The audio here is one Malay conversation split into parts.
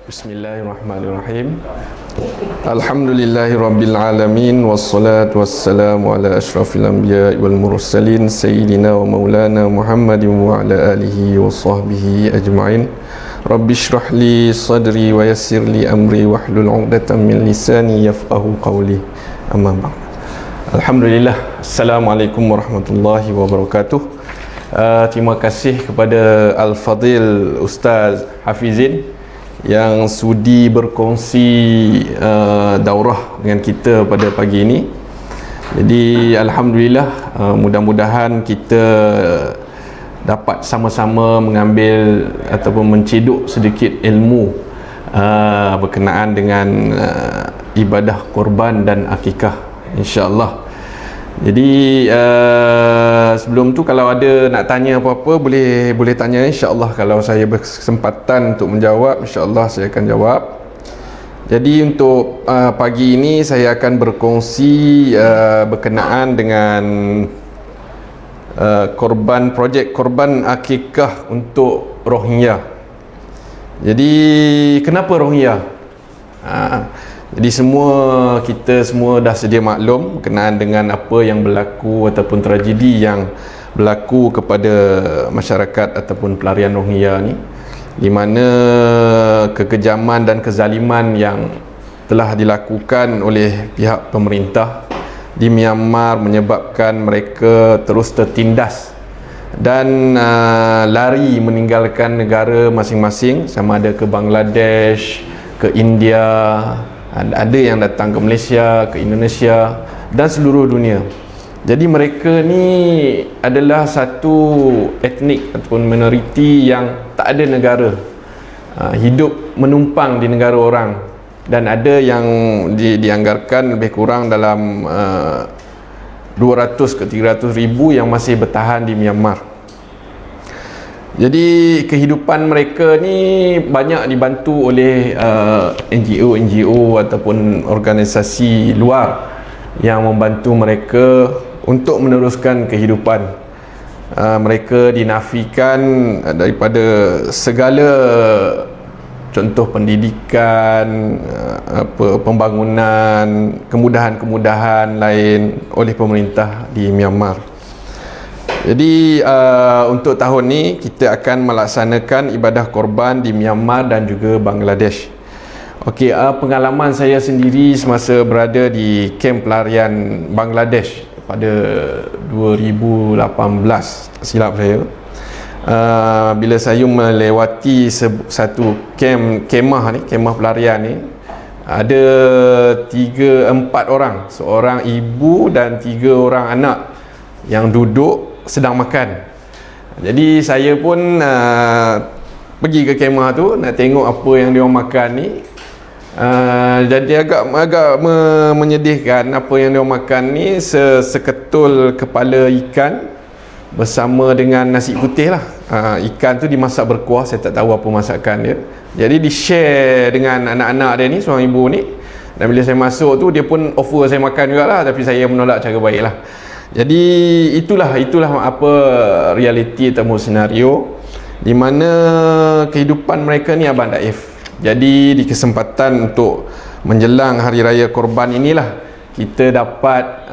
Bismillahirrahmanirrahim. Alhamdulillahirabbil alamin wassalatu wassalamu ala asyrafil anbiya'i wal mursalin sayyidina wa maulana Muhammadin wa ala alihi wa sahbihi ajma'in. Rabbi shrah li sadri wa yassir li amri wahlul 'uqdatam min lisani yafqahu qawli. Amma ba'd. Alhamdulillah. Assalamualaikum warahmatullahi wabarakatuh. Terima kasih kepada Al-Fadil Ustaz Hafizin yang sudi berkongsi daurah dengan kita pada pagi ini. Jadi Alhamdulillah, mudah-mudahan kita dapat sama-sama mengambil ataupun menciduk sedikit ilmu berkenaan dengan ibadah korban dan akikah, insya-Allah. Jadi sebelum tu kalau ada nak tanya apa-apa boleh tanya, insya-Allah. Kalau saya berkesempatan untuk menjawab, insya-Allah saya akan jawab. Jadi untuk pagi ini saya akan berkongsi berkenaan dengan projek korban akikah untuk Rohingya. Jadi kenapa Rohingya? Jadi kita semua dah sedia maklum berkenaan dengan apa yang berlaku ataupun tragedi yang berlaku kepada masyarakat ataupun pelarian Rohingya ni, di mana kekejaman dan kezaliman yang telah dilakukan oleh pihak pemerintah di Myanmar menyebabkan mereka terus tertindas dan lari meninggalkan negara masing-masing, sama ada ke Bangladesh, ke India, ada yang datang ke Malaysia, ke Indonesia dan seluruh dunia. Jadi mereka ni adalah satu etnik ataupun minoriti yang tak ada negara, hidup menumpang di negara orang, dan ada yang dianggarkan lebih kurang dalam 200 ke 300 ribu yang masih bertahan di Myanmar. Jadi kehidupan mereka ni banyak dibantu oleh NGO ataupun organisasi luar yang membantu mereka untuk meneruskan kehidupan. Mereka dinafikan daripada segala contoh pendidikan, pembangunan, kemudahan-kemudahan lain oleh pemerintah di Myanmar. Jadi untuk tahun ni kita akan melaksanakan ibadah korban di Myanmar dan juga Bangladesh. Okey, pengalaman saya sendiri semasa berada di kem pelarian Bangladesh pada 2018, silap saya, bila saya melewati satu kemah pelarian ni, ada 3-4 orang, seorang ibu dan 3 orang anak yang duduk sedang makan. Jadi saya pun pergi ke kemah tu nak tengok apa yang dia orang makan ni. Jadi agak menyedihkan apa yang dia orang makan ni, seketul kepala ikan bersama dengan nasi putih lah. Ikan tu dimasak berkuah, saya tak tahu apa masakan dia. Jadi di-share dengan anak-anak dia ni, seorang ibu ni. Dan bila saya masuk tu, dia pun offer saya makan jugalah, tapi saya menolak cara baik lah. Jadi itulah apa realiti atau senario di mana kehidupan mereka ni abang daif. Jadi di kesempatan untuk menjelang hari raya korban inilah kita dapat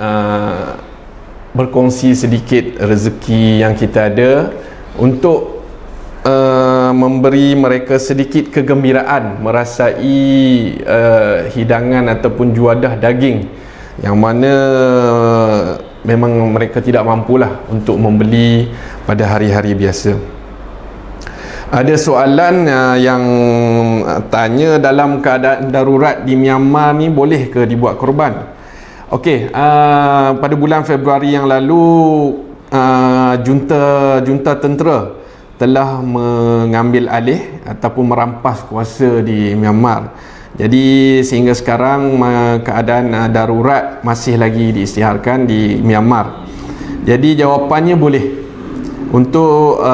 berkongsi sedikit rezeki yang kita ada untuk memberi mereka sedikit kegembiraan merasai hidangan ataupun juadah daging yang mana memang mereka tidak mampulah untuk membeli pada hari-hari biasa. Ada soalan yang tanya, dalam keadaan darurat di Myanmar ni boleh ke dibuat korban? Okey, pada bulan Februari yang lalu junta tentera telah mengambil alih ataupun merampas kuasa di Myanmar. Jadi sehingga sekarang keadaan darurat masih lagi diisytiharkan di Myanmar. Jadi jawapannya boleh untuk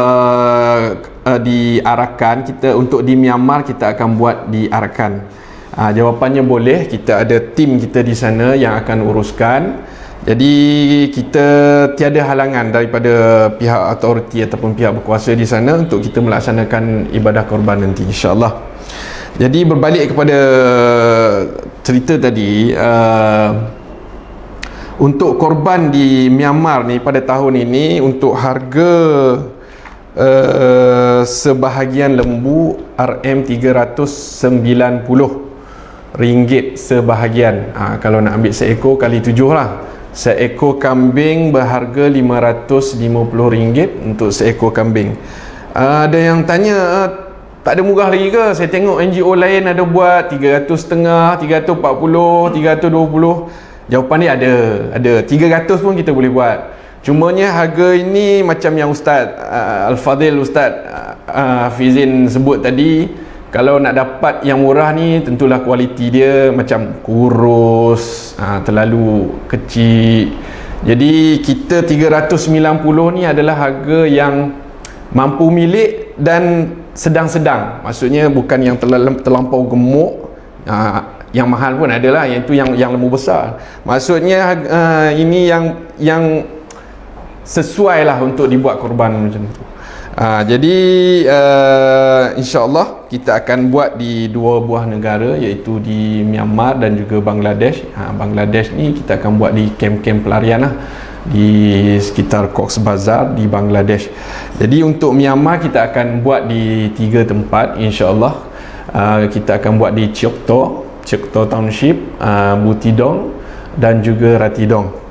diarahkan kita untuk di Myanmar, kita akan buat di Arakan. Jawapannya boleh, kita ada tim kita di sana yang akan uruskan. Jadi kita tiada halangan daripada pihak autoriti ataupun pihak berkuasa di sana untuk kita melaksanakan ibadah korban nanti, insya-Allah. Jadi berbalik kepada cerita tadi, untuk korban di Myanmar ni pada tahun ini, untuk harga sebahagian lembu RM390 sebahagian. Kalau nak ambil seekor kali 7 lah. Seekor kambing berharga RM550 untuk seekor kambing. Ada yang tanya, tak ada murah lagi ke? Saya tengok NGO lain ada buat 350, 340, 320. Jawapan dia ada 300 pun kita boleh buat. Cumanya harga ini macam yang Ustaz Al-Fadhil, Ustaz Hafizin sebut tadi, kalau nak dapat yang murah ni tentulah kualiti dia macam kurus, terlalu kecil. Jadi kita 390 ni adalah harga yang mampu milik dan sedang-sedang. Maksudnya bukan yang terlampau gemuk. Yang mahal pun adalah, iaitu yang lembu besar. Maksudnya ini yang sesuai lah untuk dibuat korban macam tu. Jadi insya-Allah kita akan buat di 2 buah negara, iaitu di Myanmar dan juga Bangladesh. Bangladesh ni kita akan buat di kem-kem pelarian lah, di sekitar Cox's Bazar di Bangladesh. Jadi untuk Myanmar kita akan buat di 3 tempat insya-Allah. Kita akan buat di Chok To Township, Butidong dan juga Ratidong.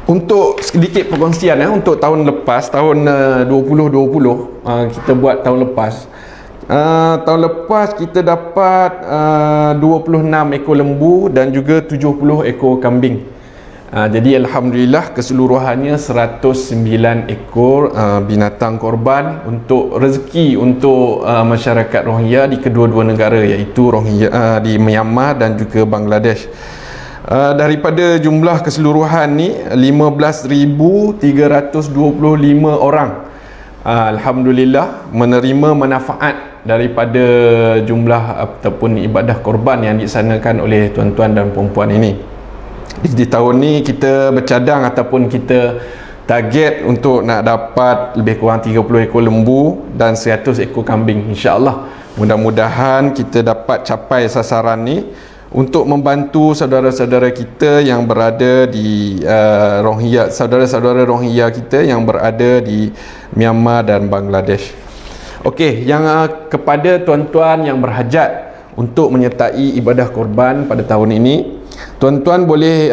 Untuk sedikit perkongsian, untuk tahun lepas, tahun 2020, kita buat tahun lepas. Tahun lepas kita dapat 26 ekor lembu dan juga 70 ekor kambing. Jadi Alhamdulillah keseluruhannya 109 ekor binatang korban untuk rezeki untuk masyarakat Rohingya di kedua-dua negara, iaitu Rohingya di Myanmar dan juga Bangladesh. Daripada jumlah keseluruhan ni 15,325 orang Alhamdulillah menerima manfaat daripada jumlah ataupun ibadah korban yang dilaksanakan oleh tuan-tuan dan puan-puan ini. Di tahun ni kita bercadang ataupun kita target untuk nak dapat lebih kurang 30 ekor lembu dan 100 ekor kambing, insya-Allah. Mudah-mudahan kita dapat capai sasaran ni untuk membantu saudara-saudara kita yang berada di Rohingya, saudara-saudara Rohingya kita yang berada di Myanmar dan Bangladesh. Okey, yang kepada tuan-tuan yang berhajat untuk menyertai ibadah korban pada tahun ini, tuan-tuan boleh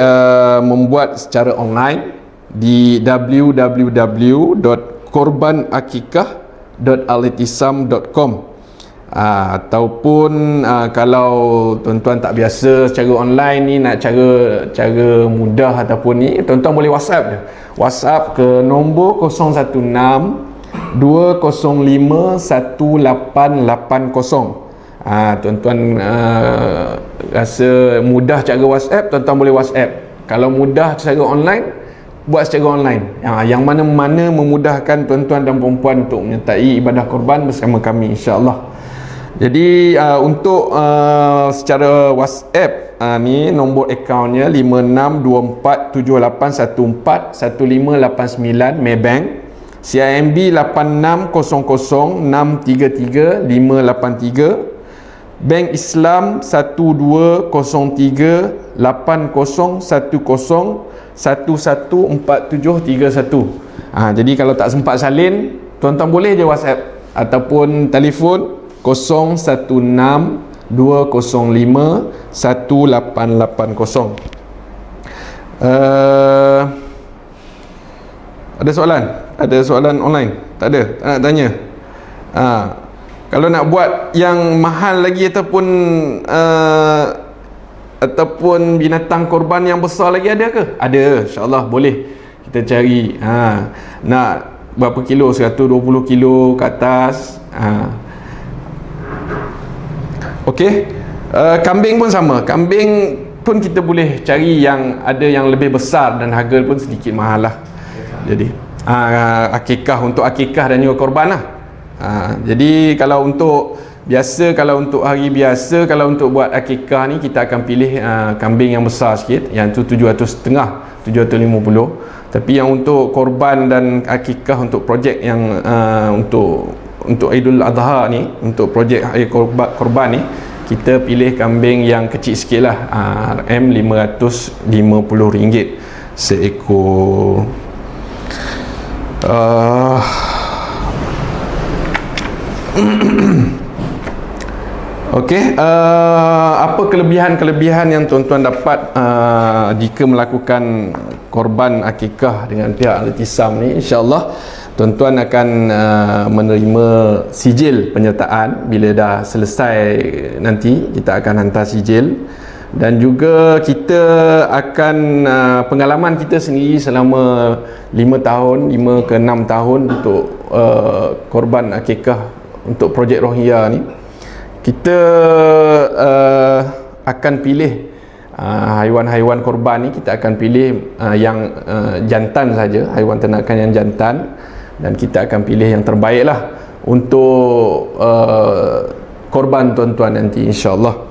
membuat secara online di www.korbanakikah.alitisam.com. Ataupun kalau tuan-tuan tak biasa secara online ni, nak cara mudah ataupun ni, tuan-tuan boleh WhatsApp je. WhatsApp ke nombor 016 205 1880. Tuan-tuan rasa mudah cara WhatsApp, tuan-tuan boleh WhatsApp. Kalau mudah cara online, buat secara online. Yang mana-mana memudahkan tuan-tuan dan puan-puan untuk menyertai ibadah korban bersama kami, insya-Allah. Jadi untuk secara WhatsApp ni nombor akaunnya 562478141589 Maybank, CIMB 8600633583, Bank Islam 12038010114731. Jadi kalau tak sempat salin, tuan-tuan boleh je WhatsApp ataupun telefon 0162051880. Ada soalan? Ada soalan online? Tak ada? Tak nak tanya? Kalau nak buat yang mahal lagi ataupun binatang korban yang besar lagi, ada ke? Ada, insya-Allah boleh. Kita cari. Nak berapa kilo? 120 kilo ke atas. Okey. Kambing pun sama. Kambing pun kita boleh cari yang ada yang lebih besar dan harga pun sedikit mahal lah. Jadi akikah, untuk akikah dan juga korban lah. Jadi kalau untuk hari biasa, kalau untuk buat akikah ni kita akan pilih kambing yang besar sikit, yang tu 750, 750. Tapi yang untuk korban dan akikah, untuk projek yang untuk untuk Idul Adha ni, untuk projek hari korban ni, kita pilih kambing yang kecil sikit lah, RM550 seekor. Okey, apa kelebihan-kelebihan yang tuan-tuan dapat jika melakukan korban akikah dengan pihak Al-Ittisam ni? InsyaAllah tuan-tuan akan menerima sijil penyertaan bila dah selesai. Nanti kita akan hantar sijil, dan juga kita akan pengalaman kita sendiri selama 5 ke 6 tahun untuk korban akikah untuk projek Rohiyah ni. Kita akan pilih haiwan-haiwan korban ni, kita akan pilih yang jantan saja, haiwan ternakan yang jantan, dan kita akan pilih yang terbaik lah untuk korban tuan-tuan nanti, insyaAllah.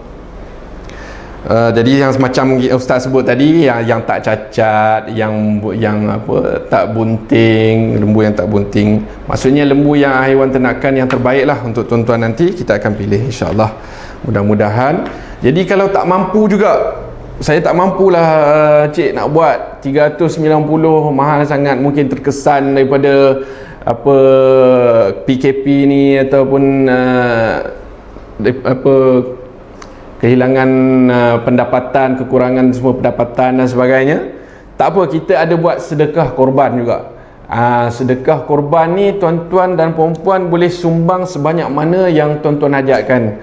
Jadi yang semacam Ustaz sebut tadi, yang tak cacat, yang apa, tak bunting, lembu yang tak bunting, maksudnya lembu yang haiwan ternakan yang terbaik lah untuk tuan-tuan nanti kita akan pilih, insyaAllah. Mudah-mudahan. Jadi kalau tak mampu juga, saya tak mampulah cik nak buat 390, mahal sangat, mungkin terkesan daripada apa PKP ni ataupun apa kehilangan pendapatan, kekurangan semua pendapatan dan sebagainya. Tak apa, kita ada buat sedekah korban juga. Sedekah korban ni tuan-tuan dan puan-puan boleh sumbang sebanyak mana yang tuan-tuan hajatkan.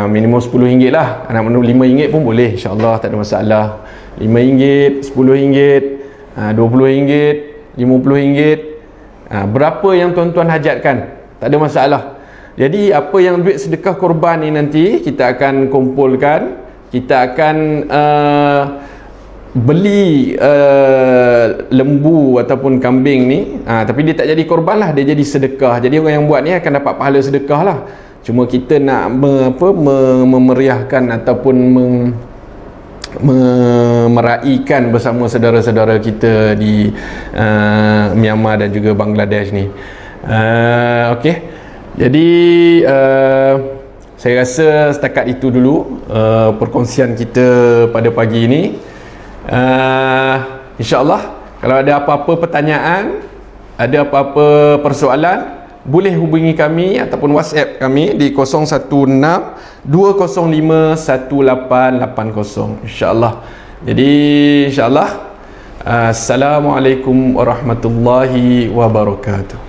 Minimum RM10 lah, anak menu RM5 pun boleh, insyaAllah tak ada masalah. RM5, RM10, RM20, RM50, berapa yang tuan-tuan hajatkan, tak ada masalah. Jadi apa yang duit sedekah korban ni nanti kita akan kumpulkan, kita akan beli lembu ataupun kambing ni, tapi dia tak jadi korban lah, dia jadi sedekah. Jadi orang yang buat ni akan dapat pahala sedekah lah. Cuma kita nak memeriahkan ataupun meraihkan bersama saudara-saudara kita di Myanmar dan juga Bangladesh ni. Okey. Jadi saya rasa setakat itu dulu perkongsian kita pada pagi ini. InsyaAllah kalau ada apa-apa pertanyaan, ada apa-apa persoalan, boleh hubungi kami ataupun WhatsApp kami di 016-205-1880, insyaAllah. Jadi insyaAllah, Assalamualaikum warahmatullahi wabarakatuh.